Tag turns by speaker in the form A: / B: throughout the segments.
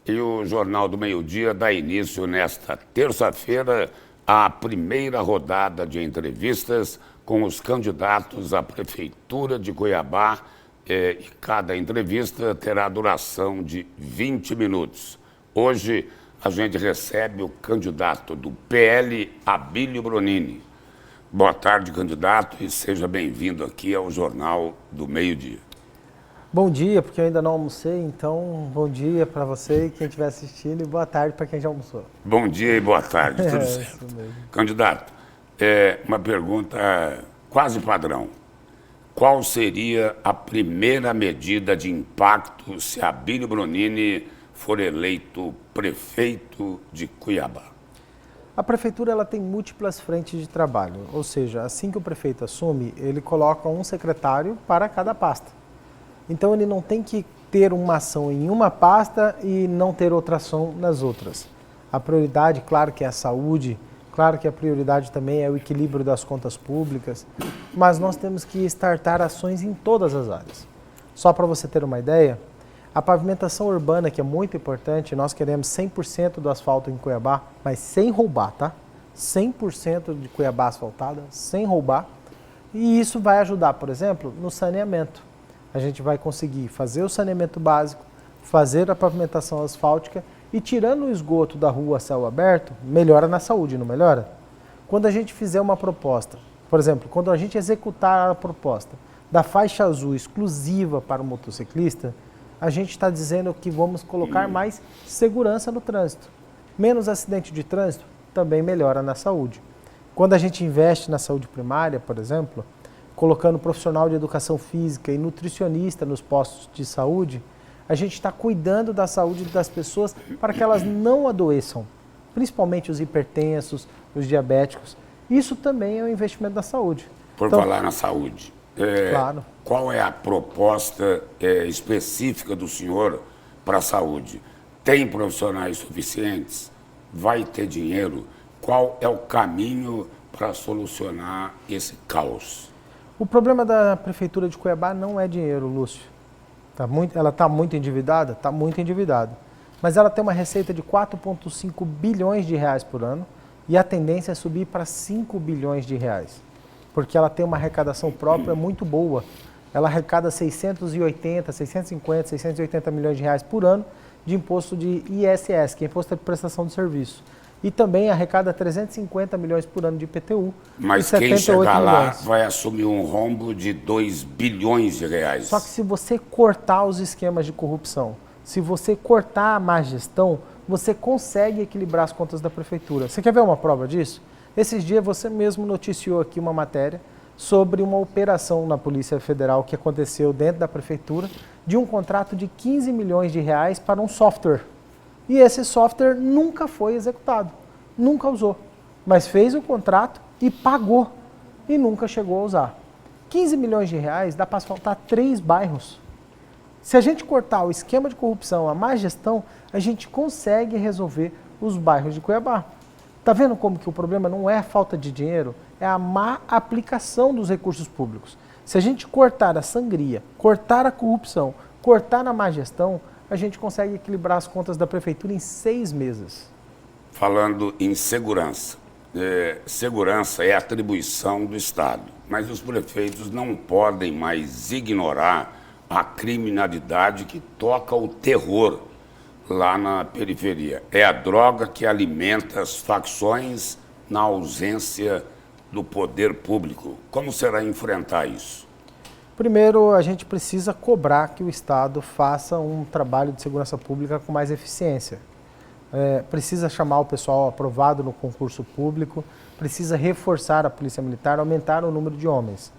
A: E o Jornal do Meio-Dia dá início nesta terça-feira à primeira rodada de entrevistas com os candidatos à Prefeitura de Cuiabá. E cada entrevista terá duração de 20 minutos. Hoje a gente recebe o candidato do PL, Abílio Bronini. Boa tarde, candidato, e seja bem-vindo aqui ao Jornal do Meio-Dia.
B: Bom dia, porque eu ainda não almocei, então bom dia para você e quem estiver assistindo, e boa tarde para quem já almoçou.
A: Bom dia e boa tarde, tudo certo. Candidato, uma pergunta quase padrão. Qual seria a primeira medida de impacto se Abílio Bronini for eleito prefeito de Cuiabá?
B: A prefeitura ela tem múltiplas frentes de trabalho, ou seja, assim que o prefeito assume, ele coloca um secretário para cada pasta. Então ele não tem que ter uma ação em uma pasta e não ter outra ação nas outras. A prioridade, claro que é a saúde, claro que a prioridade também é o equilíbrio das contas públicas, mas nós temos que startar ações em todas as áreas. Só para você ter uma ideia, a pavimentação urbana, que é muito importante, nós queremos 100% do asfalto em Cuiabá, mas sem roubar, tá? 100% de Cuiabá asfaltada, sem roubar. E isso vai ajudar, por exemplo, no saneamento. A gente vai conseguir fazer o saneamento básico, fazer a pavimentação asfáltica e tirando o esgoto da rua a céu aberto, melhora na saúde, não melhora? Quando a gente fizer uma proposta, por exemplo, quando a gente executar a proposta da faixa azul exclusiva para o motociclista, a gente está dizendo que vamos colocar mais segurança no trânsito. Menos acidente de trânsito também melhora na saúde. Quando a gente investe na saúde primária, por exemplo, colocando profissional de educação física e nutricionista nos postos de saúde, a gente está cuidando da saúde das pessoas para que elas não adoeçam, principalmente os hipertensos, os diabéticos. Isso também é um investimento na saúde.
A: Por falar na saúde,
B: claro.
A: Qual é a proposta específica do senhor para a saúde? Tem profissionais suficientes? Vai ter dinheiro? Qual é o caminho para solucionar esse caos?
B: O problema da Prefeitura de Cuiabá não é dinheiro, Lúcio. Ela está muito endividada? Está muito endividada. Mas ela tem uma receita de 4,5 bilhões de reais por ano e a tendência é subir para 5 bilhões de reais. Porque ela tem uma arrecadação própria muito boa. Ela arrecada 680 milhões de reais por ano de imposto de ISS, que é Imposto de Prestação de Serviço. E também arrecada 350 milhões por ano de IPTU.
A: Mas quem chegar lá vai assumir um rombo de 2 bilhões de reais.
B: Só que se você cortar os esquemas de corrupção, se você cortar a má gestão, você consegue equilibrar as contas da prefeitura. Você quer ver uma prova disso? Esses dias você mesmo noticiou aqui uma matéria sobre uma operação na Polícia Federal que aconteceu dentro da prefeitura de um contrato de 15 milhões de reais para um software. E esse software nunca foi executado, nunca usou, mas fez o contrato e pagou e nunca chegou a usar. 15 milhões de reais dá para asfaltar 3 bairros. Se a gente cortar o esquema de corrupção, a má gestão, a gente consegue resolver os bairros de Cuiabá. Tá vendo como que o problema não é a falta de dinheiro, é a má aplicação dos recursos públicos. Se a gente cortar a sangria, cortar a corrupção, cortar a má gestão, a gente consegue equilibrar as contas da prefeitura em 6 meses.
A: Falando em segurança, segurança é atribuição do Estado, mas os prefeitos não podem mais ignorar a criminalidade que toca o terror lá na periferia. É a droga que alimenta as facções na ausência do poder público. Como será enfrentar isso?
B: Primeiro, a gente precisa cobrar que o Estado faça um trabalho de segurança pública com mais eficiência. Precisa chamar o pessoal aprovado no concurso público, precisa reforçar a Polícia Militar, aumentar o número de homens.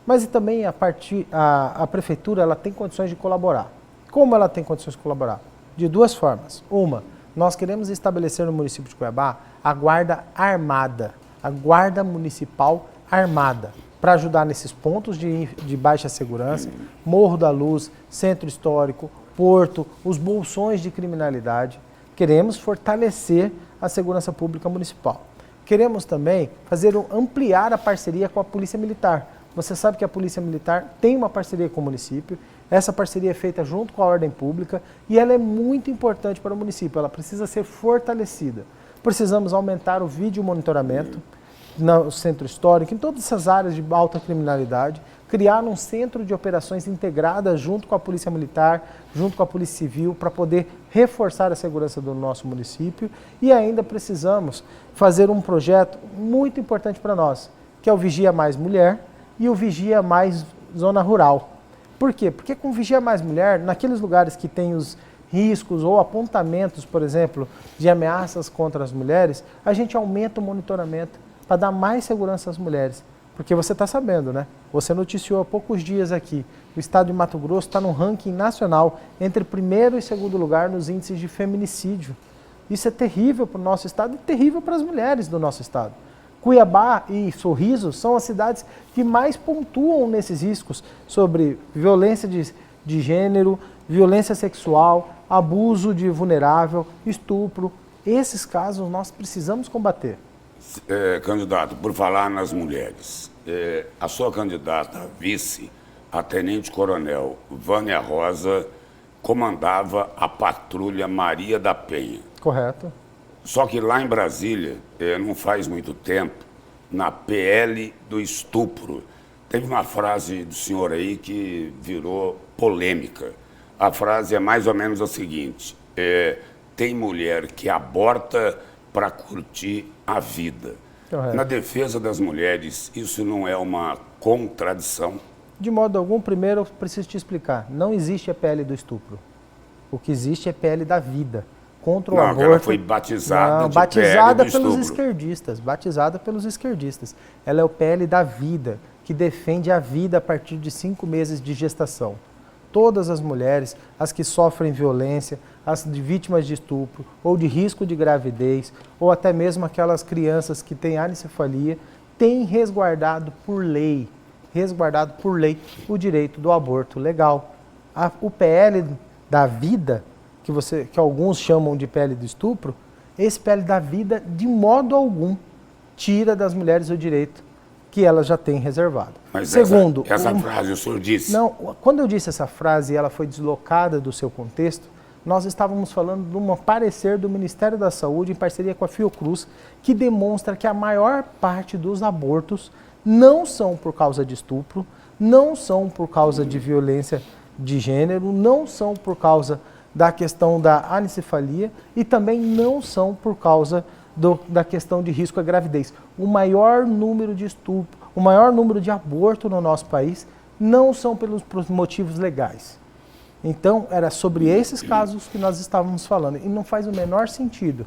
B: Mas também a Prefeitura ela tem condições de colaborar. Como ela tem condições de colaborar? De 2 formas. Uma, nós queremos estabelecer no município de Cuiabá a Guarda Armada, a Guarda Municipal Armada, para ajudar nesses pontos de baixa segurança, Morro da Luz, Centro Histórico, Porto, os bolsões de criminalidade. Queremos fortalecer a segurança pública municipal. Queremos também ampliar a parceria com a Polícia Militar. Você sabe que a Polícia Militar tem uma parceria com o município Essa parceria é feita junto com a ordem pública e ela é muito importante para o município, ela precisa ser fortalecida. Precisamos aumentar o vídeo monitoramento no centro histórico, em todas essas áreas de alta criminalidade, criar um centro de operações integradas junto com a Polícia Militar, junto com a Polícia Civil, para poder reforçar a segurança do nosso município. E ainda precisamos fazer um projeto muito importante para nós, que é o Vigia Mais Mulher e o Vigia Mais Zona Rural. Por quê? Porque com Vigia Mais Mulher, naqueles lugares que tem os riscos ou apontamentos, por exemplo, de ameaças contra as mulheres, a gente aumenta o monitoramento para dar mais segurança às mulheres. Porque você está sabendo, né? Você noticiou há poucos dias aqui, o estado de Mato Grosso está no ranking nacional entre primeiro e segundo lugar nos índices de feminicídio. Isso é terrível para o nosso estado e terrível para as mulheres do nosso estado. Cuiabá e Sorriso são as cidades que mais pontuam nesses riscos sobre violência de gênero, violência sexual, abuso de vulnerável, estupro. Esses casos nós precisamos combater.
A: Candidato, por falar nas mulheres, a sua candidata a vice, a tenente-coronel Vânia Rosa, comandava a patrulha Maria da Penha.
B: Correto.
A: Só que lá em Brasília, não faz muito tempo, na PL do estupro, teve uma frase do senhor aí que virou polêmica. A frase é mais ou menos a seguinte: tem mulher que aborta para curtir a vida.
B: Correto.
A: Na defesa das mulheres, isso não é uma contradição?
B: De modo algum, primeiro eu preciso te explicar. Não existe a PL do estupro. O que existe é PL da vida. Contra o aborto.
A: Ela foi batizada de
B: batizada
A: PL do
B: pelos
A: estupro.
B: esquerdistas. Batizada pelos esquerdistas. Ela é o PL da vida, que defende a vida a partir de 5 meses de gestação. Todas as mulheres, as que sofrem violência, as de vítimas de estupro, ou de risco de gravidez, ou até mesmo aquelas crianças que têm anencefalia, têm resguardado por lei o direito do aborto legal. O PL da vida, que alguns chamam de PL do estupro, esse PL da vida, de modo algum, tira das mulheres o direito que elas já têm reservado.
A: Mas
B: segundo,
A: essa frase o senhor disse?
B: Não, quando eu disse essa frase e ela foi deslocada do seu contexto, nós estávamos falando de um parecer do Ministério da Saúde em parceria com a Fiocruz, que demonstra que a maior parte dos abortos não são por causa de estupro, não são por causa de violência de gênero, não são por causa da questão da anencefalia e também não são por causa da questão de risco à gravidez. O maior número de estupro, o maior número de aborto no nosso país não são por motivos legais. Então, era sobre esses casos que nós estávamos falando. E não faz o menor sentido,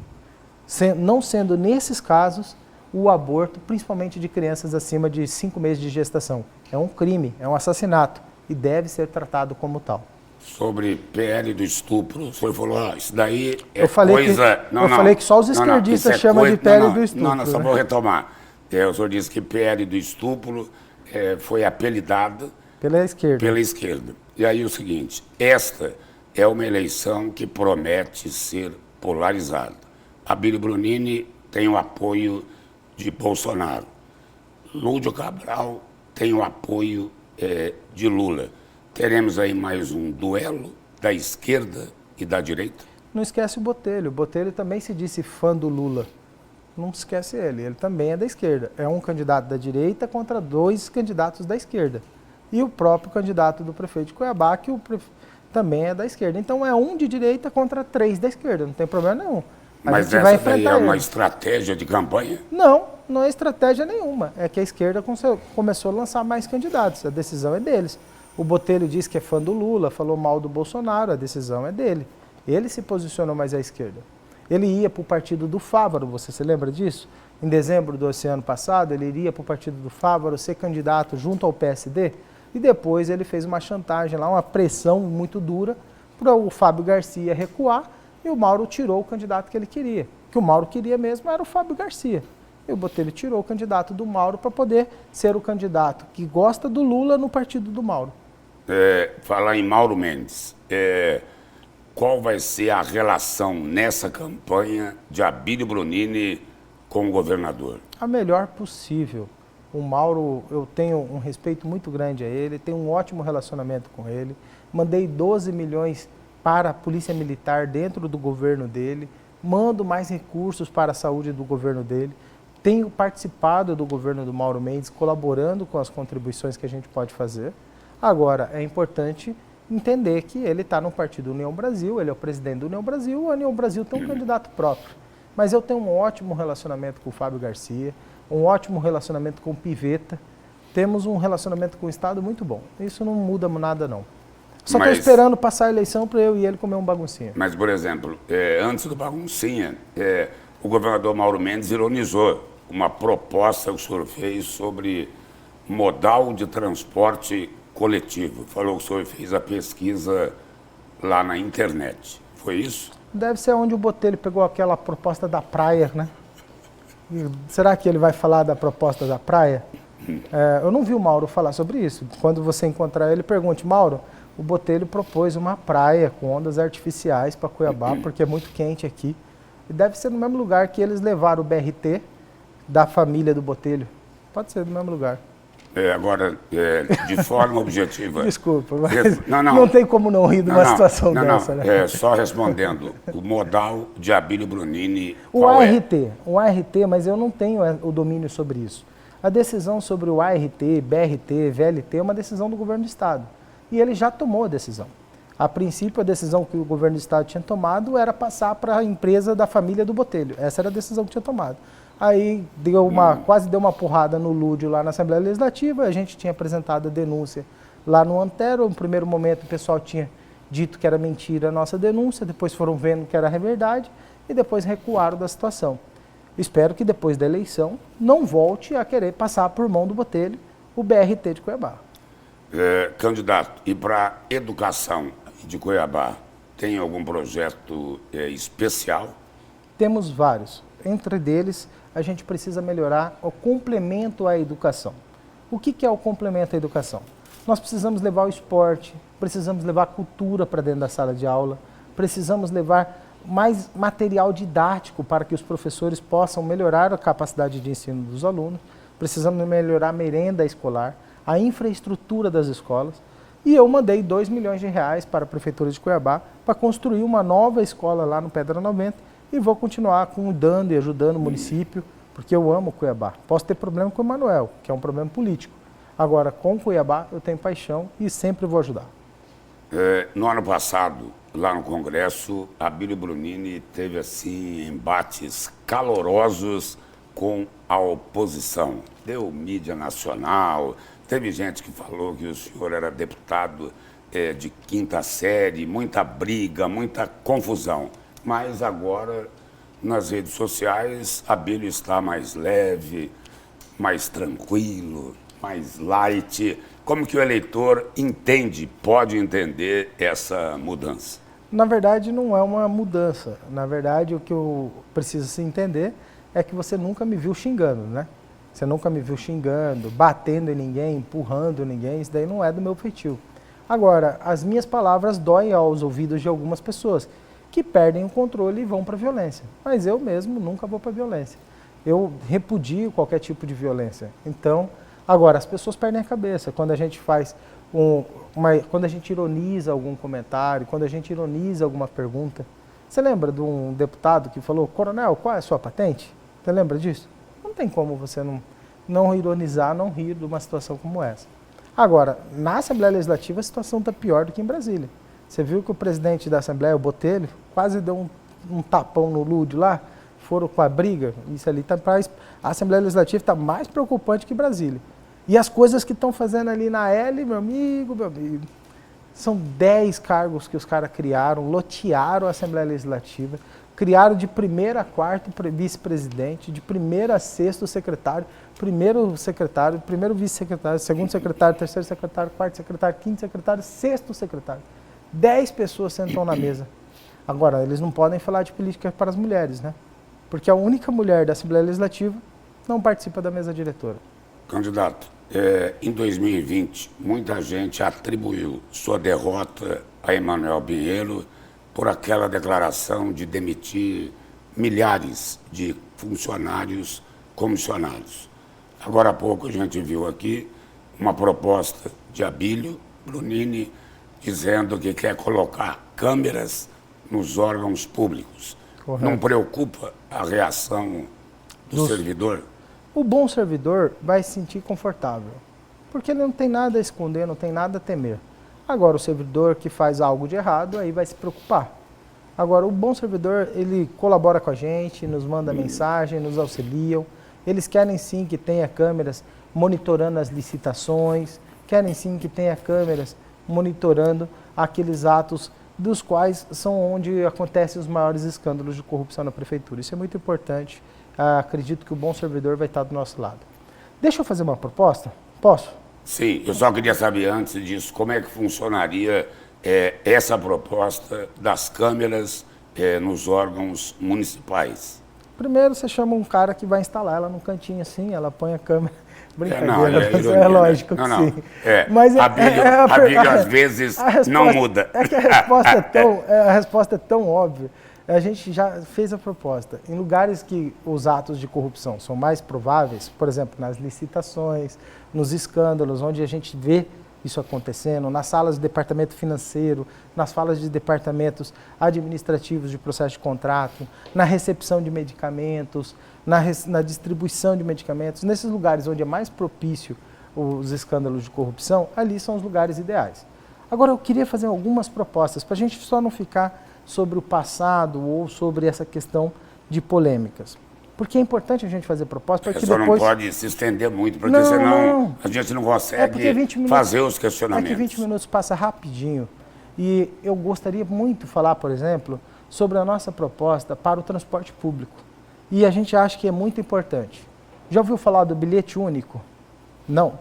B: não sendo nesses casos, o aborto, principalmente de crianças acima de 5 meses de gestação. É um crime, é um assassinato e deve ser tratado como tal.
A: Sobre PL do estupro, o senhor falou, isso daí é
B: eu falei
A: coisa...
B: eu falei que só os esquerdistas chamam de PL do estupro.
A: Não, só vou retomar. O senhor disse que PL do estupro foi apelidada
B: pela esquerda.
A: Pela esquerda. E aí o seguinte, esta é uma eleição que promete ser polarizada. A Bíblia Brunini tem o apoio de Bolsonaro. Lúdio Cabral tem o apoio de Lula. Teremos aí mais um duelo da esquerda e da direita?
B: Não esquece o Botelho. O Botelho também se disse fã do Lula. Não esquece ele. Ele também é da esquerda. É um candidato da direita contra 2 candidatos da esquerda. E o próprio candidato do prefeito de Cuiabá, que também é da esquerda. Então é um de direita contra 3 da esquerda. Não tem problema nenhum.
A: Mas essa daí é uma estratégia de campanha?
B: Não, não é estratégia nenhuma. É que a esquerda começou a lançar mais candidatos. A decisão é deles. O Botelho disse que é fã do Lula, falou mal do Bolsonaro, a decisão é dele. Ele se posicionou mais à esquerda. Ele ia para o partido do Fávaro, você se lembra disso? Em dezembro do ano passado, ele iria para o partido do Fávaro ser candidato junto ao PSD e depois ele fez uma chantagem lá, uma pressão muito dura para o Fábio Garcia recuar e o Mauro tirou o candidato que ele queria. O que o Mauro queria mesmo era o Fábio Garcia. E o Botelho tirou o candidato do Mauro para poder ser o candidato que gosta do Lula no partido do Mauro.
A: Falar em Mauro Mendes, qual vai ser a relação nessa campanha de Abílio Brunini com o governador?
B: A melhor possível. O Mauro, eu tenho um respeito muito grande a ele, tenho um ótimo relacionamento com ele. mandei 12 milhões para a Polícia Militar dentro do governo dele, mando mais recursos para a saúde do governo dele, tenho participado do governo do Mauro Mendes, colaborando com as contribuições que a gente pode fazer. Agora, é importante entender que ele está no partido União Brasil, ele é o presidente do União Brasil, a União Brasil tem um candidato próprio. Mas eu tenho um ótimo relacionamento com o Fábio Garcia, um ótimo relacionamento com o Pivetta, temos um relacionamento com o Estado muito bom. Isso não muda nada, não. Só estou esperando passar a eleição para eu e ele comer um baguncinha.
A: Mas, por exemplo, antes do baguncinha, o governador Mauro Mendes ironizou uma proposta que o senhor fez sobre modal de transporte coletivo. Falou que o senhor fez a pesquisa lá na internet. Foi isso?
B: Deve ser onde o Botelho pegou aquela proposta da praia, né? E será que ele vai falar da proposta da praia? Eu não vi o Mauro falar sobre isso. Quando você encontrar ele, pergunte, Mauro, o Botelho propôs uma praia com ondas artificiais para Cuiabá, porque é muito quente aqui. E deve ser no mesmo lugar que eles levaram o BRT da família do Botelho. Pode ser no mesmo lugar.
A: Agora, de forma objetiva...
B: Desculpa, mas não tem como não rir de uma situação dessa, né?
A: Só respondendo, o modal de Abílio Brunini...
B: O ART, mas eu não tenho o domínio sobre isso. A decisão sobre o ART, BRT, VLT é uma decisão do governo do Estado. E ele já tomou a decisão. A princípio, a decisão que o governo do Estado tinha tomado era passar para a empresa da família do Botelho. Essa era a decisão que tinha tomado. Aí quase deu uma porrada no Lúdio lá na Assembleia Legislativa, a gente tinha apresentado a denúncia lá no Antero. No primeiro momento o pessoal tinha dito que era mentira a nossa denúncia, depois foram vendo que era verdade e depois recuaram da situação. Espero que depois da eleição não volte a querer passar por mão do Botelho o BRT de Cuiabá.
A: Candidato, e para educação de Cuiabá, tem algum projeto especial?
B: Temos vários. Entre eles, a gente precisa melhorar o complemento à educação. O que é o complemento à educação? Nós precisamos levar o esporte, precisamos levar a cultura para dentro da sala de aula, precisamos levar mais material didático para que os professores possam melhorar a capacidade de ensino dos alunos, precisamos melhorar a merenda escolar, a infraestrutura das escolas, e eu mandei 2 milhões de reais para a Prefeitura de Cuiabá para construir uma nova escola lá no Pedra 90 e vou continuar cuidando e ajudando o município, porque eu amo Cuiabá. Posso ter problema com o Emanuel, que é um problema político. Agora, com Cuiabá, eu tenho paixão e sempre vou ajudar.
A: No ano passado, lá no Congresso, Abílio Brunini teve assim embates calorosos com a oposição. Deu mídia nacional, teve gente que falou que o senhor era deputado de quinta série, muita briga, muita confusão. Mas agora, nas redes sociais, Abílio está mais leve, mais tranquilo, mais light. Como que o eleitor pode entender essa mudança?
B: Na verdade, não é uma mudança. Na verdade, o que eu preciso se entender é que você nunca me viu xingando, né? Você nunca me viu xingando, batendo em ninguém, empurrando ninguém, isso daí não é do meu feitio. Agora, as minhas palavras doem aos ouvidos de algumas pessoas que perdem o controle e vão para a violência. Mas eu mesmo nunca vou para a violência. Eu repudio qualquer tipo de violência. Então, agora, as pessoas perdem a cabeça quando a gente faz quando a gente ironiza algum comentário, quando a gente ironiza alguma pergunta. Você lembra de um deputado que falou, coronel, qual é a sua patente? Você lembra disso? Não tem como você não ironizar, não rir de uma situação como essa. Agora, na Assembleia Legislativa a situação está pior do que em Brasília. Você viu que o presidente da Assembleia, o Botelho, quase deu um tapão no Lúdio lá, foram com a briga, isso ali está a Assembleia Legislativa está mais preocupante que Brasília. E as coisas que estão fazendo ali na L, meu amigo, são 10 cargos que os caras criaram, lotearam a Assembleia Legislativa, criaram de primeiro a quarto vice-presidente, de primeiro a sexto secretário, primeiro secretário, primeiro vice-secretário, segundo secretário, terceiro secretário, quarto secretário, quinto secretário, sexto secretário. 10 pessoas sentam na mesa. Agora, eles não podem falar de política para as mulheres, né? Porque a única mulher da Assembleia Legislativa não participa da mesa diretora.
A: Candidato, em 2020, muita gente atribuiu sua derrota a Emanuel Pinheiro por aquela declaração de demitir milhares de funcionários comissionados. Agora há pouco a gente viu aqui uma proposta de Abílio Brunini dizendo que quer colocar câmeras nos órgãos públicos.
B: Correto.
A: Não preocupa a reação do servidor?
B: O bom servidor vai se sentir confortável, porque ele não tem nada a esconder, não tem nada a temer. Agora, o servidor que faz algo de errado, aí vai se preocupar. Agora, o bom servidor, ele colabora com a gente, nos manda mensagem, nos auxiliam. Eles querem sim que tenha câmeras monitorando as licitações, querem sim que tenha câmeras monitorando aqueles atos dos quais são onde acontecem os maiores escândalos de corrupção na prefeitura. Isso é muito importante. Acredito que o bom servidor vai estar do nosso lado. Deixa eu fazer uma proposta? Posso?
A: Sim, eu só queria saber antes disso como é que funcionaria essa proposta das câmeras nos órgãos municipais.
B: Primeiro você chama um cara que vai instalar ela num cantinho assim, ela põe a câmera. Brincadeira,
A: não,
B: é lógico,
A: né?
B: que sim.
A: Mas a Bíblia às vezes não muda.
B: É que a resposta é tão óbvia. A gente já fez a proposta. Em lugares que os atos de corrupção são mais prováveis, por exemplo, nas licitações, nos escândalos, onde a gente vê isso acontecendo, nas salas do departamento financeiro, nas salas de departamentos administrativos de processo de contrato, na recepção de medicamentos, na distribuição de medicamentos, nesses lugares onde é mais propício os escândalos de corrupção, ali são os lugares ideais. Agora, eu queria fazer algumas propostas, para a gente só não ficar sobre o passado ou sobre essa questão de polêmicas. Porque é importante a gente fazer propostas para que
A: depois...
B: depois...
A: não pode se estender muito, porque senão a gente não consegue fazer os questionamentos.
B: É que 20 minutos passa rapidinho. E eu gostaria muito de falar, por exemplo, sobre a nossa proposta para o transporte público. E a gente acha que é muito importante. Já ouviu falar do bilhete único? Não.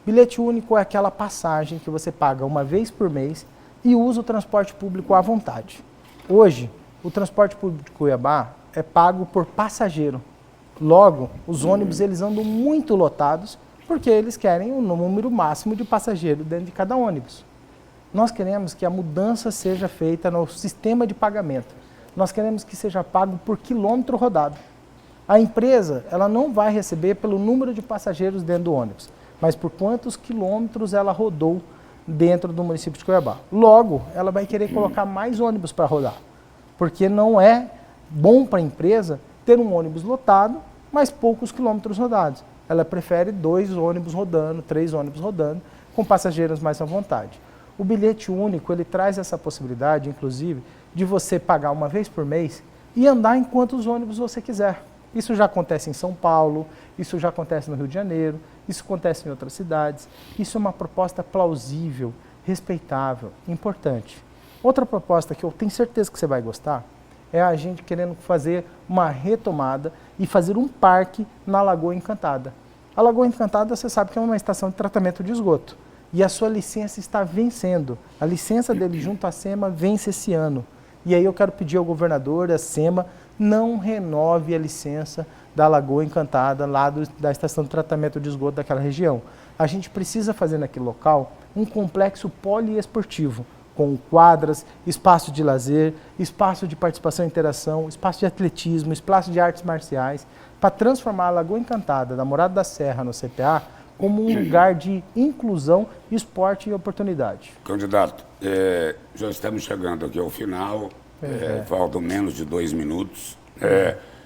B: Bilhete único é aquela passagem que você paga uma vez por mês e usa o transporte público à vontade. Hoje, o transporte público de Cuiabá é pago por passageiro. Logo, os ônibus eles andam muito lotados porque eles querem um número máximo de passageiros dentro de cada ônibus. Nós queremos que a mudança seja feita no sistema de pagamento. Nós queremos que seja pago por quilômetro rodado. A empresa ela não vai receber pelo número de passageiros dentro do ônibus, mas por quantos quilômetros ela rodou dentro do município de Cuiabá. Logo, ela vai querer colocar mais ônibus para rodar, porque não é bom para a empresa ter um ônibus lotado, mas poucos quilômetros rodados. Ela prefere 2 ônibus rodando, 3 ônibus rodando, com passageiros mais à vontade. O bilhete único, ele traz essa possibilidade, inclusive, de você pagar uma vez por mês e andar em quantos ônibus você quiser. Isso já acontece em São Paulo, isso já acontece no Rio de Janeiro, isso acontece em outras cidades. Isso é uma proposta plausível, respeitável, importante. Outra proposta que eu tenho certeza que você vai gostar é a gente querendo fazer uma retomada e fazer um parque na Lagoa Encantada. A Lagoa Encantada, você sabe que é uma estação de tratamento de esgoto. E a sua licença está vencendo. A licença dele junto à SEMA vence esse ano. E aí eu quero pedir ao governador, a SEMA, não renove a licença da Lagoa Encantada, lá da estação de tratamento de esgoto daquela região. A gente precisa fazer naquele local um complexo poliesportivo, com quadras, espaço de lazer, espaço de participação e interação, espaço de atletismo, espaço de artes marciais, para transformar a Lagoa Encantada, da Morada da Serra, no CPA, como um lugar de inclusão, esporte e oportunidade.
A: Candidato, já estamos chegando aqui ao final, faltam menos de 2 minutos.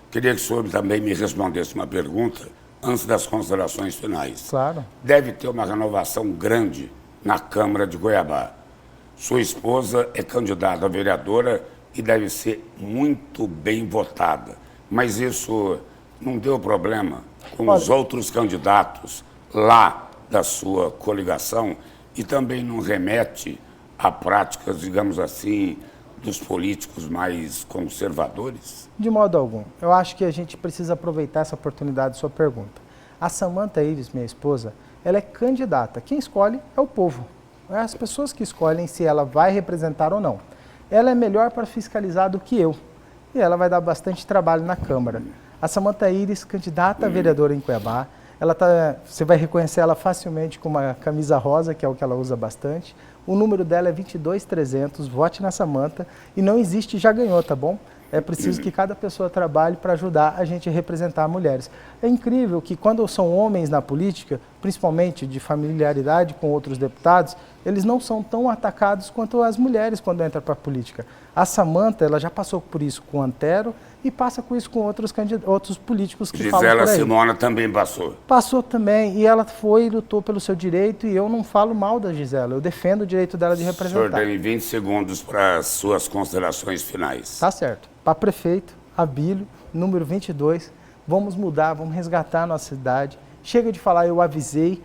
A: Queria que o senhor também me respondesse uma pergunta antes das considerações finais.
B: Claro.
A: Deve ter uma renovação grande na Câmara de Cuiabá. Sua esposa é candidata a vereadora e deve ser muito bem votada. Mas isso não deu problema com os outros candidatos lá da sua coligação e também não remete a práticas, digamos assim, dos políticos mais conservadores?
B: De modo algum. Eu acho que a gente precisa aproveitar essa oportunidade de sua pergunta. A Samanta Iris, minha esposa, ela é candidata. Quem escolhe é o povo. É as pessoas que escolhem se ela vai representar ou não. Ela é melhor para fiscalizar do que eu. E ela vai dar bastante trabalho na Câmara. A Samanta Iris, candidata a vereadora em Cuiabá, você vai reconhecer ela facilmente com uma camisa rosa, que é o que ela usa bastante. O número dela é 22300, vote na Samanta. E não existe já ganhou, tá bom? É preciso que cada pessoa trabalhe para ajudar a gente a representar mulheres. É incrível que quando são homens na política, principalmente de familiaridade com outros deputados, eles não são tão atacados quanto as mulheres quando entram para a política. A Samantha, ela já passou por isso com o Antero e passa com isso com outros políticos que falam por aí.
A: Gisela Simona também passou.
B: Passou também, e ela foi e lutou pelo seu direito, e eu não falo mal da Gisela, eu defendo o direito dela de representar.
A: O senhor tem 20 segundos para as suas considerações finais.
B: Tá certo. Para prefeito, Abílio, número 22, vamos mudar, vamos resgatar a nossa cidade. Chega de falar, eu avisei,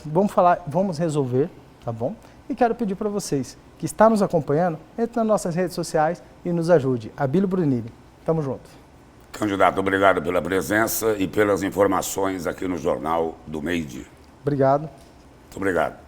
B: vamos falar, vamos resolver, tá bom? E quero pedir para vocês que está nos acompanhando, entre nas nossas redes sociais e nos ajude. Abílio Brunini, tamo junto.
A: Candidato, obrigado pela presença e pelas informações aqui no Jornal do Meio-Dia.
B: Obrigado.
A: Muito obrigado.